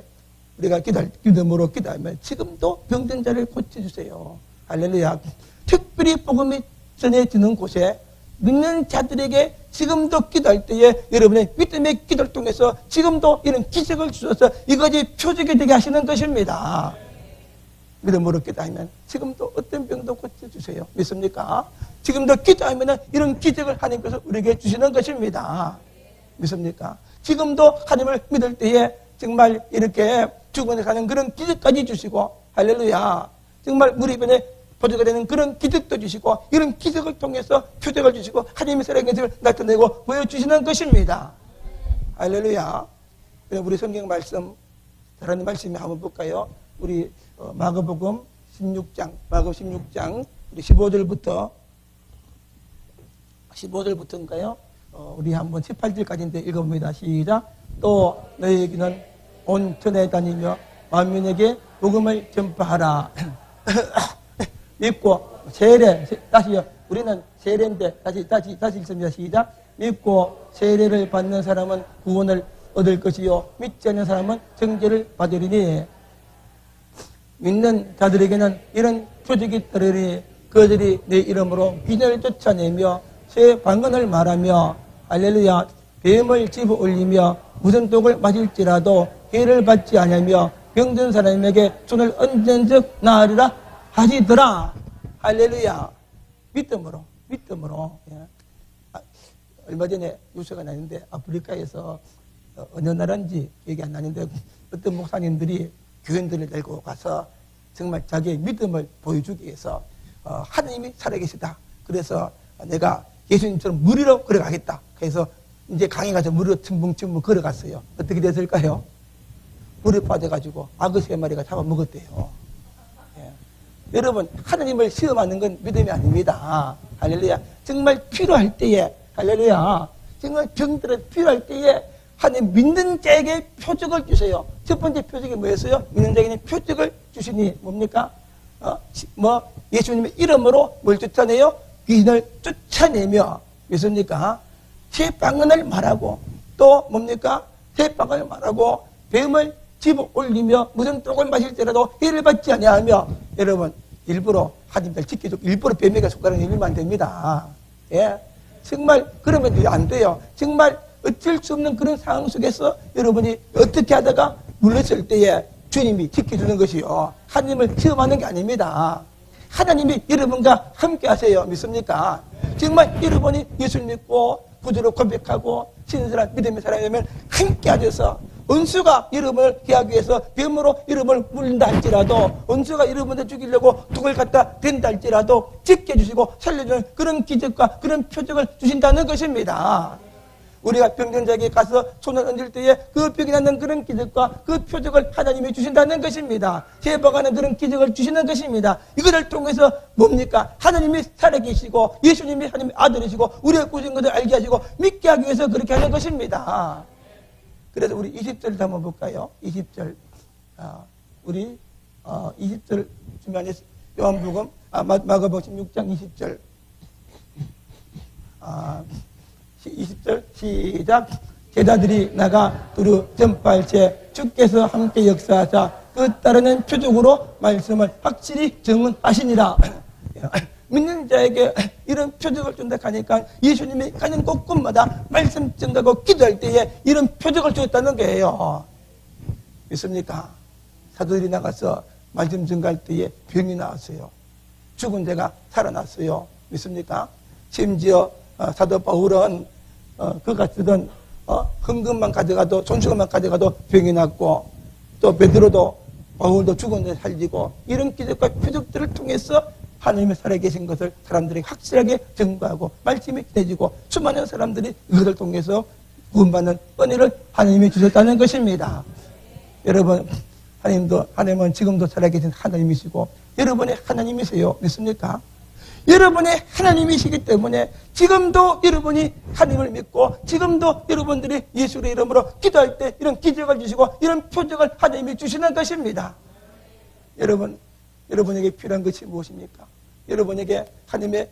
A: 우리가 기도함으로 기도하면 지금도 병든 자를 고쳐주세요. 할렐루야. 특별히 복음이 전해지는 곳에 믿는 자들에게 지금도 기도할 때에 여러분의 믿음의 기도를 통해서 지금도 이런 기적을 주셔서 이것이 표적이 되게 하시는 것입니다. 믿음으로 기도하면 지금도 어떤 병도 고쳐주세요. 믿습니까? 지금도 기도하면 이런 기적을 하나님께서 우리에게 주시는 것입니다. 믿습니까? 지금도 하나님을 믿을 때에 정말 이렇게 죽음에 가는 그런 기적까지 주시고 할렐루야. 정말 우리 편에 보조가 되는 그런 기적도 주시고 이런 기적을 통해서 표적을 주시고 하나님의 살아계신 것을 나타내고 보여주시는 것입니다. 할렐루야. 우리 성경 말씀 다른 말씀이 한번 볼까요? 우리 마가복음 16장 우리 15절부터인가요? 우리 한번 18절까지인데 읽어봅니다. 시작. 또 너희에게는 온 전에 다니며 만민에게 복음을 전파하라. 믿고 세례, 다시요. 우리는 세례인데 다시 읽습니다. 시작. 믿고 세례를 받는 사람은 구원을 얻을 것이요 믿지 않는 사람은 정죄를 받으리니 믿는 자들에게는 이런 표적이 따르니 그들이 내 이름으로 비전을 쫓아내며 새 방언을 말하며 할렐루야 뱀을 집어 올리며 무슨 독을 마실지라도 해를 받지 않으며 병든 사람에게 손을 얹은 즉 나으리라 하시더라. 할렐루야. 믿음으로. 예. 얼마 전에 뉴스가 나는데 아프리카에서 어느 나라인지 기억이 안 나는데 어떤 목사님들이 교인들을 데리고 가서 정말 자기의 믿음을 보여주기 위해서 하나님이 살아계시다. 그래서 내가 예수님처럼 무리로 걸어가겠다. 그래서 이제 강에 가서 무리로 층붕층붕 걸어갔어요. 어떻게 됐을까요? 물에 빠져가지고 악어 3마리가 잡아먹었대요. 예. 여러분 하나님을 시험하는 건 믿음이 아닙니다. 할렐루야. 정말 필요할 때에 할렐루야. 정말 병들어 필요할 때에 하나님 믿는 자에게 표적을 주세요. 첫 번째 표적이 뭐였어요? 믿는 자에게는 표적을 주시니 뭡니까? 예수님의 이름으로 뭘 쫓아내요? 귀신을 쫓아내며 믿습니까? 새 방언을 말하고 또 뭡니까? 새 방언을 말하고 뱀을 집어 올리며 무슨 독을 마실지라도 해를 받지 아니하며 여러분 일부러 하나님을 지켜주고 일부러 뱀에게 손가락을 내밀면 안 됩니다. 예, 정말 그러면 안 돼요. 정말 어쩔 수 없는 그런 상황 속에서 여러분이 어떻게 하다가 물렀을 때에 주님이 지켜주는 것이요. 하나님을 시험하는 게 아닙니다. 하나님이 여러분과 함께 하세요. 믿습니까? 정말 여러분이 예수를 믿고 구주로 고백하고 신실한 믿음의 사람이면 함께 하셔서 원수가 여러분을 해하기 위해서 뱀으로 여러분을 물린다 할지라도 원수가 여러분을 죽이려고 독을 갖다 댄다 할지라도 지켜주시고 살려주는 그런 기적과 그런 표적을 주신다는 것입니다. 우리가 병든 자에게 가서 손을 얹을 때에 그 병이 낫는 그런 기적과 그 표적을 하나님이 주신다는 것입니다. 제복하는 그런 기적을 주시는 것입니다. 이것을 통해서 뭡니까? 하나님이 살아계시고 예수님이 하나님의 아들이시고 우리의 구신 것을 알게 하시고 믿게 하기 위해서 그렇게 하는 것입니다. 그래서 우리 20절 한번 볼까요? 20절 우리 20절 주변에 요한복음 마가복음 16장 20절 20절 시작. 제자들이 나가 두루 전파할 때 주께서 함께 역사하사 그 따르는 표적으로 말씀을 확실히 증언하시니라. 믿는 자에게 이런 표적을 준다 하니까 예수님이 가는 곳곳마다 말씀 전하고 기도할 때에 이런 표적을 주었다는 거예요. 믿습니까? 사도들이 나가서 말씀 전할 때에 병이 나왔어요. 죽은 자가 살아났어요. 믿습니까? 심지어 사도 바울은 그가 쓰던 헌금만 가져가도 손수건만 가져가도 병이 났고 또 베드로도 바울도 죽은 데 살리고 이런 기적과 표적들을 통해서 하나님의 살아계신 것을 사람들이 확실하게 증거하고 말씀이 전해지고 수많은 사람들이 이것을 통해서 구원받는 은혜를 하나님이 주셨다는 것입니다. 여러분 하나님은 지금도 살아계신 하나님이시고 여러분의 하나님이세요. 믿습니까? 여러분의 하나님이시기 때문에 지금도 여러분이 하나님을 믿고 지금도 여러분들이 예수의 이름으로 기도할 때 이런 기적을 주시고 이런 표적을 하나님이 주시는 것입니다. 여러분에게 필요한 것이 무엇입니까? 여러분에게 하나님의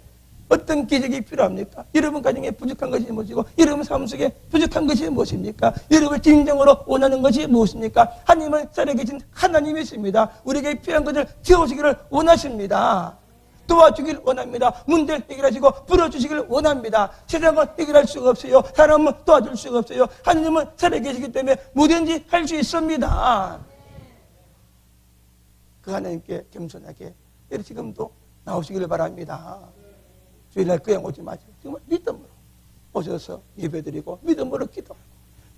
A: 어떤 기적이 필요합니까? 여러분 가정에 부족한 것이 무엇이고 여러분 삶 속에 부족한 것이 무엇입니까? 여러분 진정으로 원하는 것이 무엇입니까? 하나님은 살아계신 하나님이십니다. 우리에게 필요한 것을 채우시기를 원하십니다. 도와주길 원합니다. 문제를 해결하시고 풀어주시길 원합니다. 세상은 해결할 수가 없어요. 사람은 도와줄 수가 없어요. 하나님은 살아계시기 때문에 뭐든지 할 수 있습니다. 그 하나님께 겸손하게 지금도 나오시기를 바랍니다. 주일날 그냥 오지 마시고 정말 믿음으로 오셔서 예배드리고 믿음으로 기도하고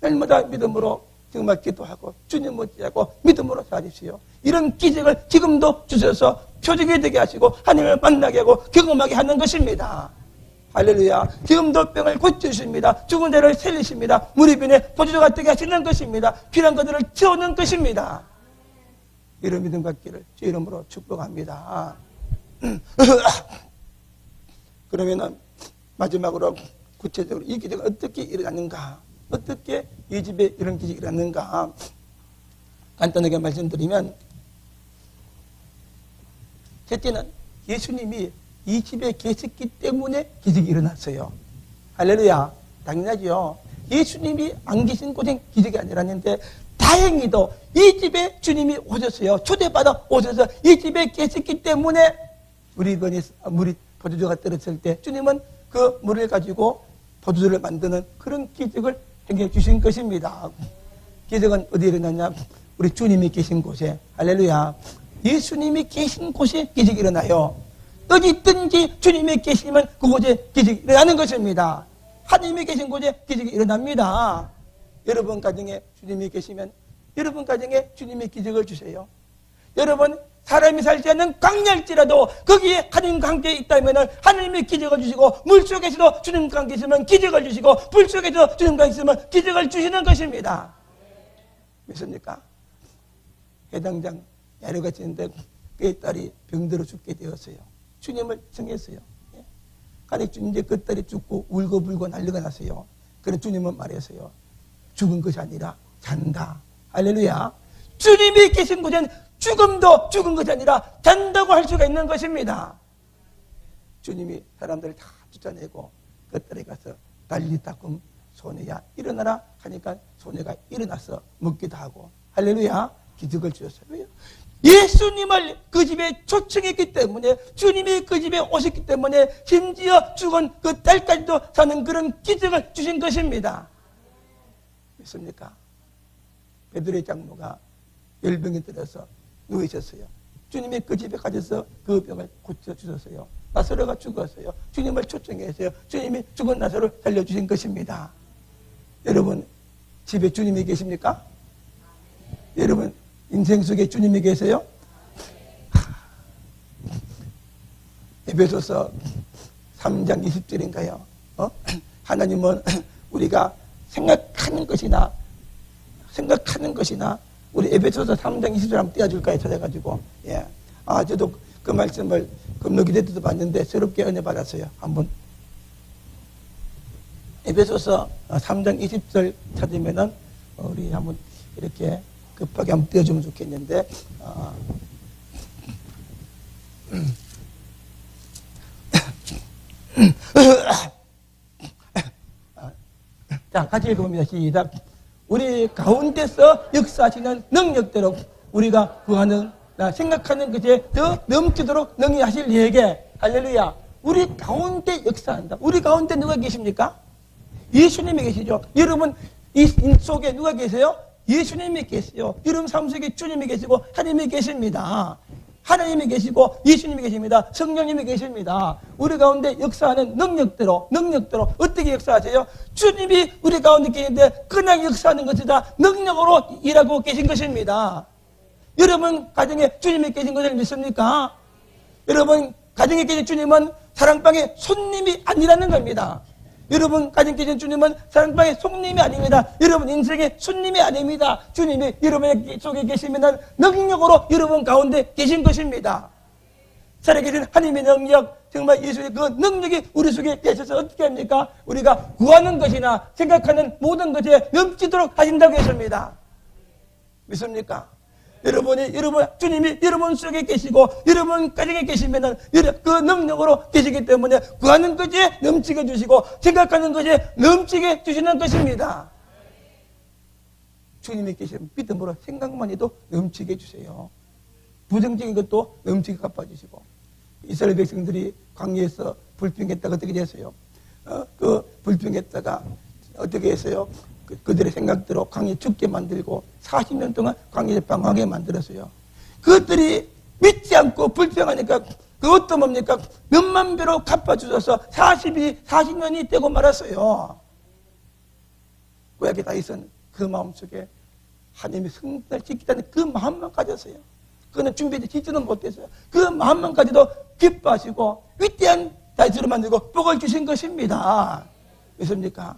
A: 날마다 믿음으로 정말 기도하고 주님 못지하고 믿음으로 살십시오. 이런 기적을 지금도 주셔서 표적이 되게 하시고 하나님을 만나게 하고 경험하게 하는 것입니다. 할렐루야. 지금도 병을 고쳐주십니다. 죽은 자를 살리십니다. 무리빈에 보조자가 되게 하시는 것입니다. 필요한 것들을 채우는 것입니다. 이런 믿음 갖기를 주 이름으로 축복합니다. 그러면은 마지막으로 구체적으로 이 기적은 어떻게 일어났는가? 어떻게 이 집에 이런 기적이 일어났는가? 간단하게 말씀드리면, 첫째는 예수님이 이 집에 계셨기 때문에 기적이 일어났어요. 할렐루야. 당연하죠. 예수님이 안 계신 곳엔 기적이 안 일어났는데, 다행히도 이 집에 주님이 오셨어요. 초대받아 오셔서 이 집에 계셨기 때문에 물이 포도주가 떨어졌을 때 주님은 그 물을 가지고 포도주를 만드는 그런 기적을 행해 주신 것입니다. 기적은 어디에 일어났냐? 우리 주님이 계신 곳에. 할렐루야. 예수님이 계신 곳에 기적이 일어나요. 어디 있든지 주님이 계시면 그곳에 기적이 일어나는 것입니다. 하나님이 계신 곳에 기적이 일어납니다. 여러분 가정에 주님이 계시면 여러분 가정에 주님이 기적을 주세요. 여러분 사람이 살지 않는 광야일지라도 거기에 하나님과 함께 있다면 하나님이 기적을 주시고 물속에서도 주님과 함께 있으면 기적을 주시고 불속에서도 주님과 함께 있으면 기적을 주시는 것입니다. 믿습니까? 해당장 야려가 지는데 그의 딸이 병들어 죽게 되었어요. 주님을 청했어요. 가니 이제 그 딸이 죽고 울고불고 난리가 났어요. 그래서 주님은 말했어요. 죽은 것이 아니라 잔다. 할렐루야. 주님이 계신 곳엔 죽음도 죽은 것이 아니라 잔다고 할 수가 있는 것입니다. 주님이 사람들을 다 쫓아내고 그 딸에 가서 달리다꿈 소녀야 일어나라 하니까 소녀가 일어나서 먹기도 하고 할렐루야. 기적을 주셨어요. 왜요? 예수님을 그 집에 초청했기 때문에 주님이 그 집에 오셨기 때문에 심지어 죽은 그 딸까지도 사는 그런 기적을 주신 것입니다. 믿습니까? 베드로의 장로가 열병이 들어서 누워 있었어요. 주님이 그 집에 가셔서 그 병을 고쳐주셨어요. 나사로가 죽었어요. 주님을 초청했어요. 주님이 죽은 나사로를 살려주신 것입니다. 여러분 집에 주님이 계십니까? 여러분 인생 속에 주님이 계세요? 에베소서 3장 20절인가요? 하나님은 우리가 생각하는 것이나 우리 에베소서 3장 20절 한번 띄워줄까요? 찾아가지고. 예. 저도 그 말씀을 금노기대 때도 봤는데 새롭게 은혜 받았어요. 한번. 에베소서 3장 20절 찾으면은 우리 한번 이렇게 급하게 한번 띄워주면 좋겠는데, 자, 같이 읽어봅니다. 시작. 우리 가운데서 역사하시는 능력대로 우리가 구하는, 생각하는 것에 더 넘치도록 능히하실 이에게, 할렐루야. 우리 가운데 역사한다. 우리 가운데 누가 계십니까? 예수님이 계시죠. 여러분, 이 속에 누가 계세요? 예수님이 계세요. 여러분 삶 속에 주님이 계시고 하나님이 계십니다. 하나님이 계시고 예수님이 계십니다. 성령님이 계십니다. 우리 가운데 역사하는 능력대로 어떻게 역사하세요? 주님이 우리 가운데 계시는데 그냥 역사하는 것이다. 능력으로 일하고 계신 것입니다. 여러분 가정에 주님이 계신 것을 믿습니까? 여러분 가정에 계신 주님은 사랑방의 손님이 아니라는 겁니다. 여러분 가정 계신 주님은 사랑방의 손님이 아닙니다. 여러분 인생의 손님이 아닙니다. 주님이 여러분 속에 계시면 능력으로 여러분 가운데 계신 것입니다. 살아계신 하나님의 능력, 정말 예수의 그 능력이 우리 속에 계셔서 어떻게 합니까? 우리가 구하는 것이나 생각하는 모든 것에 넘치도록 하신다고 했습니다. 믿습니까? 여러분 주님이 여러분 속에 계시고 여러분 가정에 계시면은 그 능력으로 계시기 때문에 구하는 것에 넘치게 주시고 생각하는 것에 넘치게 주시는 것입니다. 주님이 계시면 믿음으로 생각만 해도 넘치게 주세요. 부정적인 것도 넘치게 갚아주시고. 이스라엘 백성들이 광야에서 불평했다가 어떻게 됐어요? 그 불평했다가 어떻게 했어요? 그들의 생각대로 광야에 죽게 만들고 40년 동안 광야에 방황하게 만들었어요. 그것들이 믿지 않고 불평하니까 그것도 뭡니까? 몇만 배로 갚아주셔서 40년이 되고 말았어요. 구약의 다윗은 그 마음속에 하나님이 성전을 짓겠다는 그 마음만 가졌어요. 그거는 준비되지는 못했어요. 그 마음만 가지도 기뻐하시고 위대한 다윗으로 만들고 복을 주신 것입니다. 믿습니까?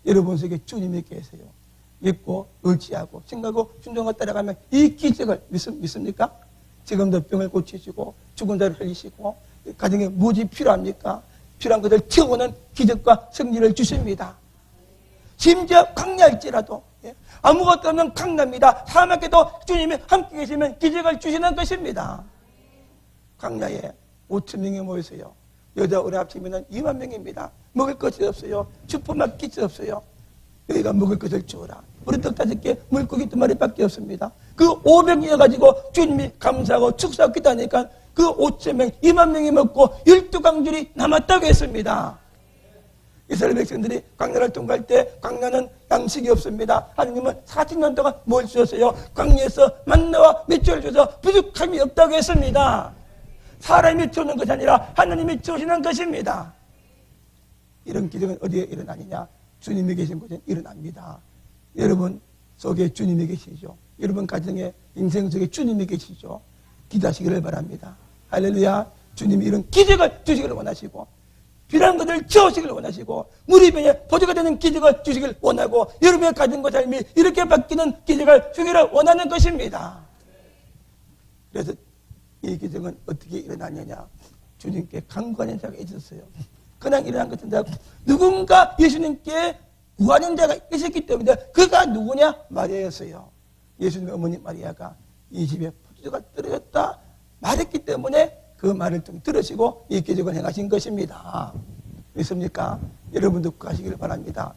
A: 여러분 속에 주님이 계세요. 믿고 의지하고 생각하고 순종을 따라가면 이 기적을 믿습니까? 지금도 병을 고치시고 죽은 자를 살리시고 가정에 무엇이 필요합니까? 필요한 것을 채우는 기적과 승리를 주십니다. 심지어 강야일지라도 아무것도 없는 강야입니다. 사막에도 주님이 함께 계시면 기적을 주시는 것입니다. 강야에 5천 명이 모였어요. 여자 어린 합치면 2만 명입니다. 먹을 것이 없어요. 슈퍼마켓이 없어요. 여기가 먹을 것을 주어라. 우리 떡 5개, 물고기 2마리밖에 없습니다. 그 500여 가지고 주님이 감사하고 축사하고 기도하니까 그 5천 명, 2만 명이 먹고 12강줄이 남았다고 했습니다. 이스라엘 백성들이 광야를 통과할 때 광야는 양식이 없습니다. 하나님은 40년 동안 뭘 주셨어요? 광야에서 만나와 맷줄을 줘서 부족함이 없다고 했습니다. 사람이 주는 것이 아니라 하나님이 주시는 것입니다. 이런 기적은 어디에 일어나느냐? 주님이 계신 곳에 일어납니다. 여러분 속에 주님이 계시죠. 여러분 가정에 인생 속에 주님이 계시죠. 기도하시기를 바랍니다. 할렐루야. 주님이 이런 기적을 주시기를 원하시고 필요한 것을 채우시기를 원하시고 무리병에 보조가 되는 기적을 주시기를 원하고 여러분의 가정과 삶이 이렇게 바뀌는 기적을 주기를 원하는 것입니다. 그래서 이 기적은 어떻게 일어나느냐? 주님께 간구하는 자가 있었어요. 그냥 일어난 것은 누군가 예수님께 구하는 자가 있었기 때문에 그가 누구냐? 마리아였어요. 예수님의 어머니 마리아가 이 집에 포도주가 떨어졌다 말했기 때문에 그 말을 좀 들으시고 이 기적을 행하신 것입니다. 믿습니까? 여러분도 구하시기를 바랍니다.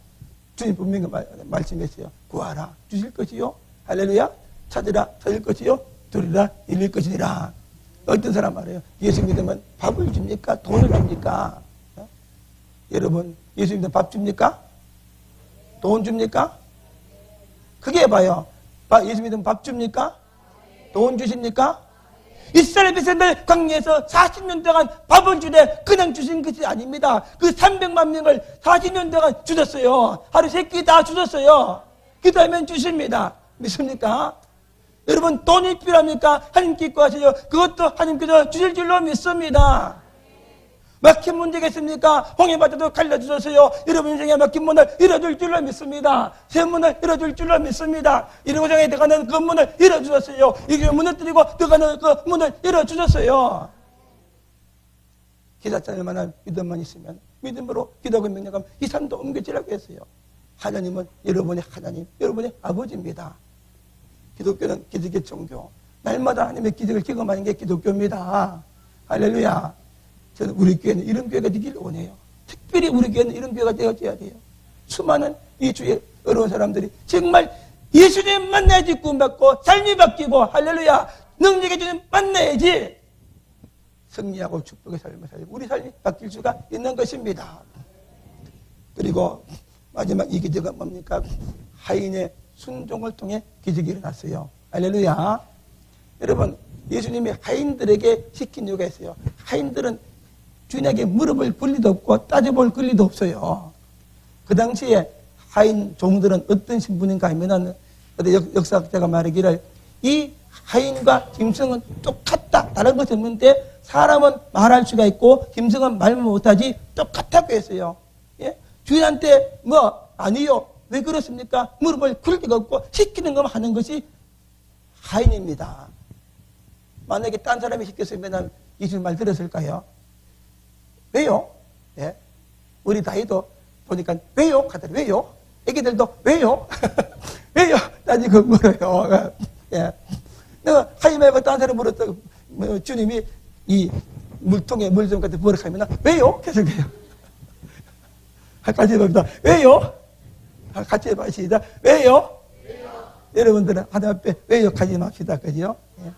A: 주님 분명히 말씀했어요. 구하라 주실 것이요. 할렐루야. 찾으라 찾을 것이요. 들으라 열릴 것이니라. 어떤 사람 말해요. 예수 믿으면 밥을 줍니까? 돈을 줍니까? 여러분 예수 믿으면 밥 줍니까? 돈 줍니까? 크게 봐요. 예수 믿으면 밥 줍니까? 돈 주십니까? 이스라엘 백성들 광야에서 40년 동안 밥을 주되 그냥 주신 것이 아닙니다. 그 300만 명을 40년 동안 주셨어요. 하루 3끼 다 주셨어요. 기도하면 주십니다. 믿습니까? 여러분 돈이 필요합니까? 하나님께 구하세요. 그것도 하나님께서 주실 줄로 믿습니다. 막힌 문제가 있습니까? 홍해바다도 갈라주셨어요. 여러분 인생에 막힌 문을 열어줄 줄로 믿습니다. 새 문을 열어줄 줄로 믿습니다. 이루고장에 들어가는 그 문을 열어주셨어요. 이게 문을 뚫리고 들어가는 그 문을 열어주셨어요. 기다릴 만한 믿음만 있으면 믿음으로 기도하고 명령하면 이 산도 옮겨지라고 했어요. 하나님은 여러분의 하나님, 여러분의 아버지입니다. 기독교는 기적의 종교. 날마다 하나님의 기적을 경험하는 게 기독교입니다. 할렐루야. 저는 우리 교회는 이런 교회가 되기를 원해요. 특별히 우리 교회는 이런 교회가 되어져야 돼요. 수많은 이 주에 어려운 사람들이 정말 예수님 만나야지 구원받고 삶이 바뀌고 할렐루야 능력의 주님 만나야지 승리하고 축복의 삶을 살고 우리 삶이 바뀔 수가 있는 것입니다. 그리고 마지막 이 기적은 뭡니까? 하인의 순종을 통해 기적이 일어났어요. 할렐루야. 여러분 예수님이 하인들에게 시킨 이유가 있어요. 하인들은 주인에게 물어볼 권리도 없고 따져볼 권리도 없어요. 그 당시에 하인 종들은 어떤 신분인가 하면은 역사학자가 말하기를 이 하인과 짐승은 똑같다. 다른 것이 없는데 사람은 말할 수가 있고 짐승은 말 못하지 똑같다고 했어요. 예? 주인한테 아니요. 왜 그렇습니까? 물어볼 권리가 없고 시키는 것만 하는 것이 하인입니다. 만약에 딴 사람이 시켰으면 예수님 말 들었을까요? 왜요? 예. 우리 다이도 보니까 왜요? 하더니 왜요? 애기들도 왜요? 왜요? 따지고 물어요. 예. 내가 하지 말고 딴 사람 물었다. 주님이 이 물통에 물 좀 갖다 부으라 하면 왜요? 계속해요. 같이 해봅니다. 왜요? 같이 해봐. 시작. 왜요? 여러분들은 하나님 앞에 왜요? 하지 맙시다. 그죠? 예.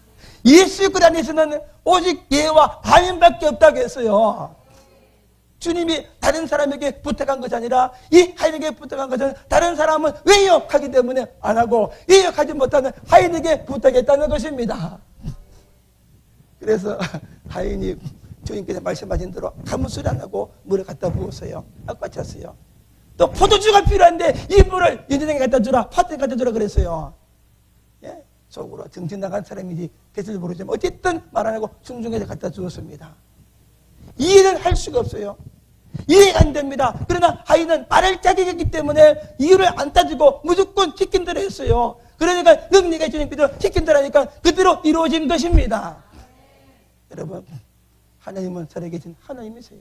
A: 예수 그 안에서는 오직 예와 아멘밖에 없다고 했어요. 주님이 다른 사람에게 부탁한 것이 아니라 이 하인에게 부탁한 것은 다른 사람은 왜요? 하기 때문에 안 하고 왜요? 하지 못하는 하인에게 부탁했다는 것입니다. 그래서 하인이 주님께서 말씀하신 대로 아무 소리 안 하고 물을 갖다 부었어요. 아까 찼어요. 또 포도주가 필요한데 이 물을 연전에게 갖다 주라, 파트에 갖다 주라 그랬어요. 속으로 정신 나간 사람인지 됐을지 모르지만 어쨌든 말 안 하고 순종해서 갖다 주었습니다. 이해는 할 수가 없어요. 이해가 안 됩니다. 그러나 아이는 말할 자격이 있기 때문에 이유를 안 따지고 무조건 시킨 대로 했어요. 그러니까 능력이 주님께서 시킨 대로 하니까 그대로 이루어진 것입니다. 여러분, 하나님은 살아계신 하나님이세요.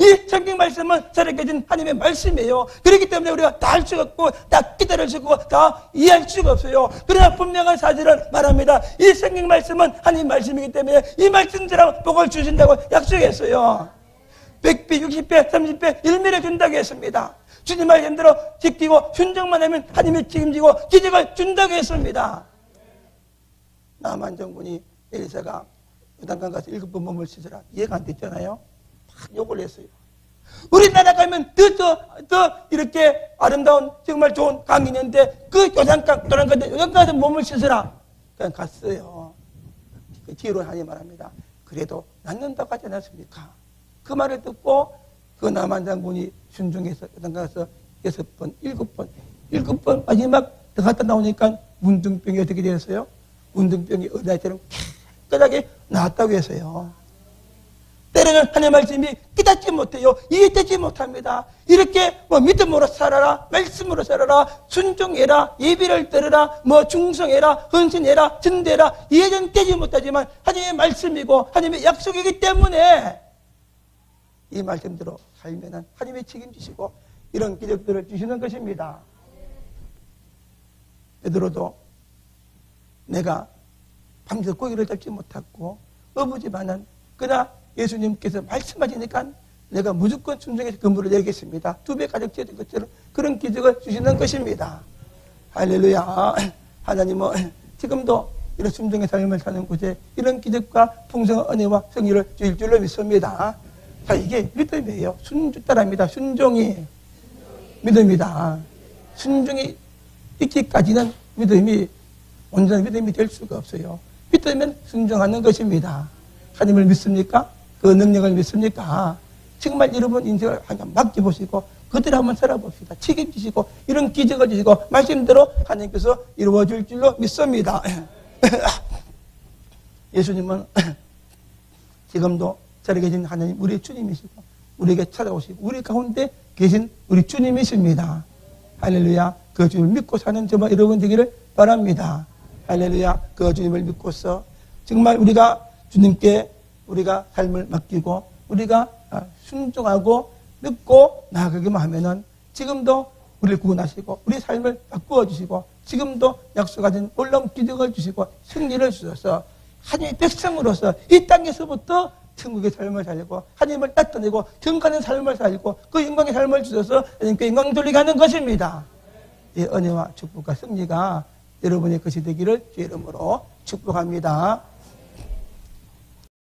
A: 이 성경 말씀은 살아계신 하나님의 말씀이에요. 그렇기 때문에 우리가 다 할 수가 없고 다 기다릴 수가 없고 다 이해할 수가 없어요. 그러나 분명한 사실을 말합니다. 이 성경 말씀은 하나님 말씀이기 때문에 이 말씀대로 복을 주신다고 약속했어요. 100배, 60배, 30배, 100배를 준다고 했습니다. 주님 말씀대로 지키고 순종만 하면 하나님이 책임지고 기적을 준다고 했습니다. 나만 정군이 엘리사가 요단강 가서 7번 몸을 씻으라. 이해가 안 됐잖아요. 막 욕을 했어요. 우리나라 가면 더 이렇게 아름다운 정말 좋은 강이 있는데 그 요단강에서 몸을 씻으라. 그냥 갔어요. 그 뒤로 하나님 말합니다. 그래도 낫는다고 하지 않았습니까? 그 말을 듣고 그 남한 장군이 순종해서 요단강에서 6번, 7번 마지막 더 갔다 나오니까 문둥병이 어떻게 되었어요? 문둥병이 어린아이처럼 깨끗하게 나았다고 했어요. 때로는 하나님의 말씀이 깨닫지 못해요. 이해되지 못합니다. 이렇게 믿음으로 살아라, 말씀으로 살아라, 순종해라, 예비를 들으라, 충성해라, 헌신해라, 전대라, 이해는 되지 못하지만 하나님의 말씀이고 하나님의 약속이기 때문에 이 말씀대로 살면 하나님의 책임지시고 이런 기적들을 주시는 것입니다. 베드로도 내가 밤새 고기를 잡지 못했고 어부지만은 그러나 예수님께서 말씀하시니까 내가 무조건 순종해서 근무를 내리겠습니다. 2배 가족 지었던 것처럼 그런 기적을 주시는 것입니다. 할렐루야. 하나님은 지금도 이런 순종의 삶을 사는 곳에 이런 기적과 풍성한 은혜와 성의를 주실 줄로 믿습니다. 자, 이게 믿음이에요. 따라합니다. 순종이 믿음이다. 순종이 있기까지는 믿음이 온전한 믿음이 될 수가 없어요. 믿으면 순종하는 것입니다. 하나님을 믿습니까? 그 능력을 믿습니까? 정말 여러분 인생을 한번 맡겨보시고 그대로 한번 살아봅시다. 책임지시고 이런 기적을 주시고 말씀대로 하나님께서 이루어질 줄로 믿습니다. 예수님은 지금도 자리에 계신 하나님 우리의 주님이시고 우리에게 찾아오시고 우리 가운데 계신 우리 주님이십니다. 할렐루야. 그 주님을 믿고 사는 저와 여러분 되기를 바랍니다. 할렐루야. 그 주님을 믿고서 정말 우리가 주님께 우리가 삶을 맡기고 우리가 순종하고 믿고 나아가기만 하면은 지금도 우리를 구원하시고 우리 삶을 바꾸어 주시고 지금도 약속하신 놀라운 기적을 주시고 승리를 주셔서 하나님의 백성으로서 이 땅에서부터 천국의 삶을 살고 하나님을 나타내고 정가는 삶을 살고 그 영광의 삶을 주셔서 하나님께 영광 돌리게 하는 것입니다. 이 은혜와 축복과 승리가 여러분의 것이 되기를 주의 이름으로 축복합니다.